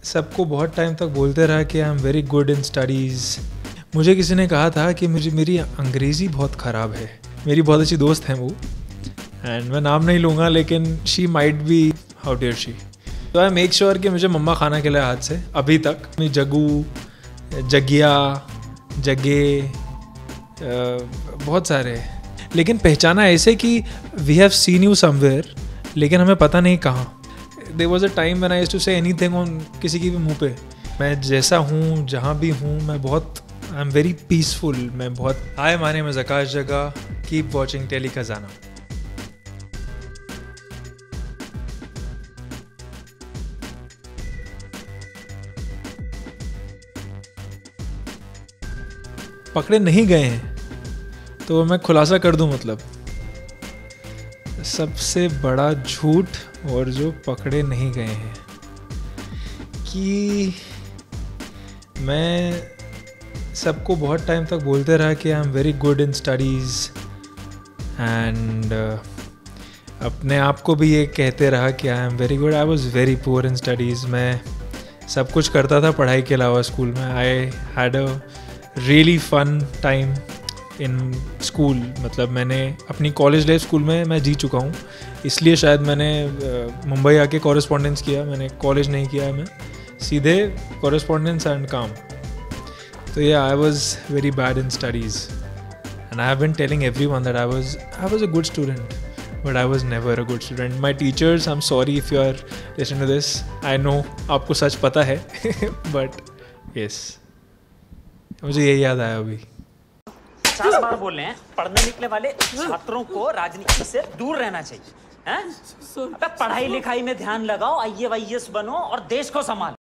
सबको बहुत टाइम तक बोलते रहा कि I am very good in studies. मुझे किसी ने कहा था कि मेरी अंग्रेज़ी बहुत ख़राब है। मेरी बहुत अच्छी दोस्त हैं वो, एंड मैं नाम नहीं लूँगा, लेकिन she might be, how dare she. तो आई मेक श्योर कि मुझे मम्मा खाना खिलाए हाथ से अभी तक। मैं जग्गू, जगिया, जगे, बहुत सारे, लेकिन पहचाना ऐसे कि we have seen you somewhere, लेकिन हमें पता नहीं कहाँ। There was a time when I used to say anything on किसी की भी मुंह पे। मैं जैसा हूँ, जहाँ भी हूँ, मैं बहुत, आई एम वेरी पीसफुल। मैं बहुत, hi my name is Akash Jagga, keep watching tele Khazana. पकड़े नहीं गए हैं तो मैं खुलासा कर दूं, मतलब सबसे बड़ा झूठ और जो पकड़े नहीं गए हैं कि मैं सबको बहुत टाइम तक बोलते रहा कि I am very good in studies, and अपने आप को भी ये कहते रहा कि I am very good. I was very poor in studies. मैं सब कुछ करता था पढ़ाई के अलावा स्कूल में। I had a really fun time in school. मतलब मैंने अपनी कॉलेज लाइफ स्कूल में मैं जी चुका हूँ, इसलिए शायद मैंने मुंबई आके कॉरेस्पॉन्डेंस किया। मैंने कॉलेज नहीं किया, मैं सीधे कॉरेस्पॉन्डेंस एंड काम। तो ये I was very bad in studies, and I have been telling everyone that I was a good student, but I was never a good student. My teachers, I am sorry if you are listening to this. I know आपको सच पता है but yes, मुझे यही याद आया अभी। 50 बार बोल रहे हैं, पढ़ने निकले वाले छात्रों को राजनीति से दूर रहना चाहिए, हैं? अबे पढ़ाई लिखाई में ध्यान लगाओ, IAS बनो और देश को संभालो।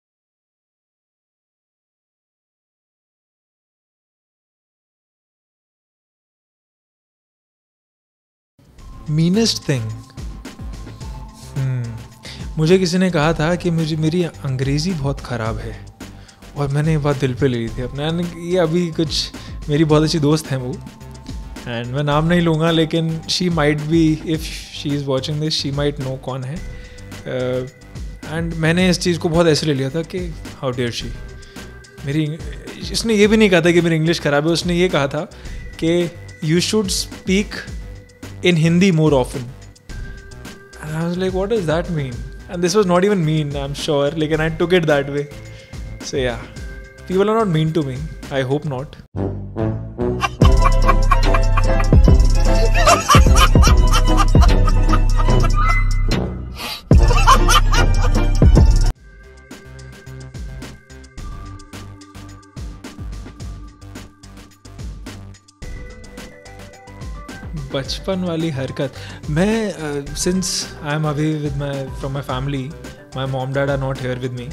मीनेस्ट थिंग, मुझे किसी ने कहा था कि मेरी अंग्रेज़ी बहुत ख़राब है, और मैंने ये बात दिल पे ले ली थी अपने। ये अभी कुछ, मेरी बहुत अच्छी दोस्त हैं वो, एंड मैं नाम नहीं लूँगा, लेकिन she might B, if she is watching this, she might know कौन है। एंड मैंने इस चीज़ को बहुत ऐसे ले लिया था कि हाउ डेयर शी। इसने ये भी नहीं कहा था कि मेरी इंग्लिश ख़राब है, उसने ये कहा था कि you should speak in Hindi more often. And I was like, what does that mean? And this was not even mean, I'm sure. Like, and I took it that way. So yeah, people are not mean to me. I hope not. बचपन वाली हरकत, मैं since I am away with from my family, my mom dad are not here with me.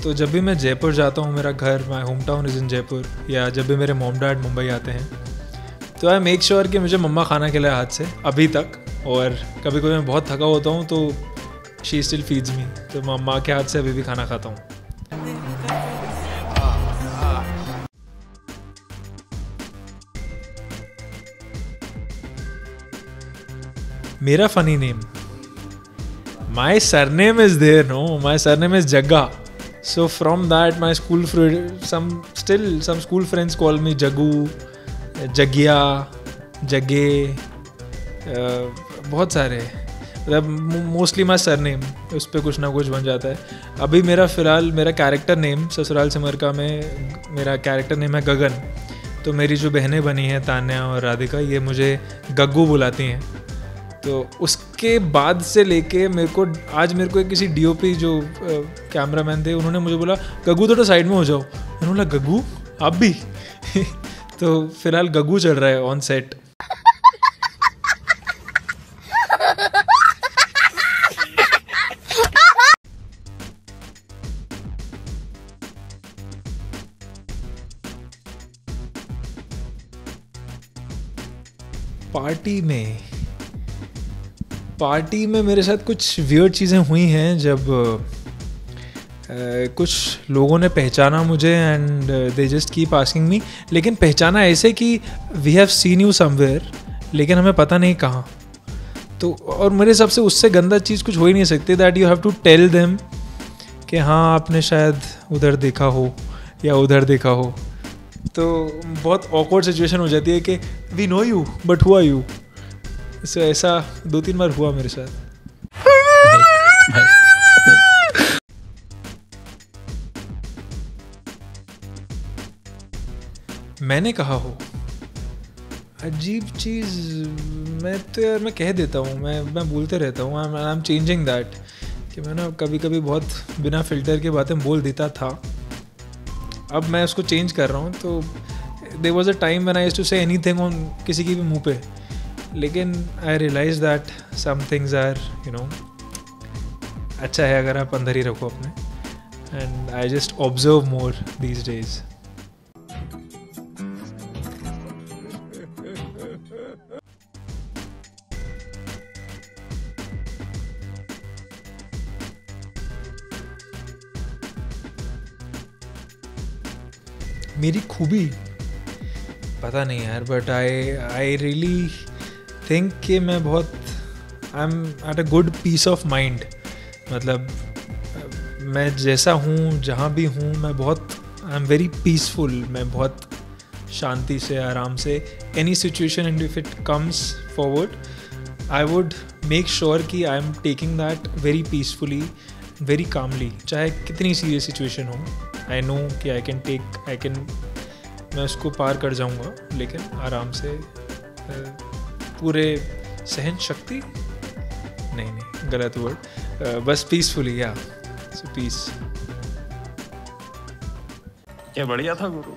तो जब भी मैं जयपुर जाता हूँ, मेरा घर, my home town is in Jaipur, या जब भी मेरे मॉम डैड मुंबई आते हैं, तो आई मेक श्योर कि मुझे मम्मा खाना खिलाए हाथ से अभी तक। और कभी कभी मैं बहुत थका होता हूँ तो शी स्टिल फीड्स मी, तो मम्मा के हाथ से अभी भी खाना खाता हूँ। मेरा funny name, my surname is there, no, my surname is Jagga. So from that my school some school friends call me Jaggu, Jagiya, Jage, बहुत सारे। मतलब मोस्टली माई सरनेम, उस पर कुछ ना कुछ बन जाता है। अभी मेरा फ़िलहाल मेरा कैरेक्टर नेम ससुराल सिमरका में, मेरा कैरेक्टर नेम है गगन। तो मेरी जो बहनें बनी हैं तान्या और राधिका, ये मुझे गग्गू बुलाती हैं। तो उसके बाद से लेके मेरे को किसी DOP जो कैमरामैन थे, उन्होंने मुझे बोला गग्गू थोड़ा साइड में हो जाओ। मैंने बोला गग्गू आप भी तो फिलहाल गग्गू चल रहा है ऑन सेट। पार्टी में मेरे साथ कुछ वियर्ड चीज़ें हुई हैं, जब कुछ लोगों ने पहचाना मुझे and they just keep asking me, लेकिन पहचाना ऐसे कि we have seen you somewhere, लेकिन हमें पता नहीं कहाँ। तो और मेरे हिसाब से उससे गंदा चीज़ कुछ हो ही नहीं सकती, that you have to tell them कि हाँ आपने शायद उधर देखा हो या उधर देखा हो, तो बहुत ऑकवर्ड सिचुएशन हो जाती है कि we know you but who are you. So ऐसा 2-3 बार हुआ मेरे साथ। मैंने कहा हो अजीब चीज़, मैं तो यार मैं कह देता हूँ, मैं बोलते रहता हूँ। आई एम चेंजिंग दैट कि मैं ना कभी कभी बहुत बिना फ़िल्टर के बातें बोल देता था, अब मैं उसको चेंज कर रहा हूँ। तो there was a time when I used to say anything on किसी की भी मुंह पे, लेकिन I realise that some things are you know अच्छा है अगर आप अंदर ही रखो अपने। And I just observe more these days. मेरी खूबी पता नहीं यार, बट आई रियली थिंक कि मैं बहुत I am at a good piece of mind. मतलब मैं जैसा हूँ जहाँ भी हूँ मैं बहुत आई एम वेरी पीसफुल। मैं बहुत शांति से आराम से any situation and if it comes forward I would make sure कि I am taking that very peacefully, very calmly. चाहे कितनी सीरियस सिचुएशन हो, आई नो कि आई कैन मैं उसको पार कर जाऊंगा, लेकिन आराम से, पूरे सहन शक्ति नहीं गलत वर्ड, बस पीसफुली। या सो पीस। क्या बढ़िया था गुरु।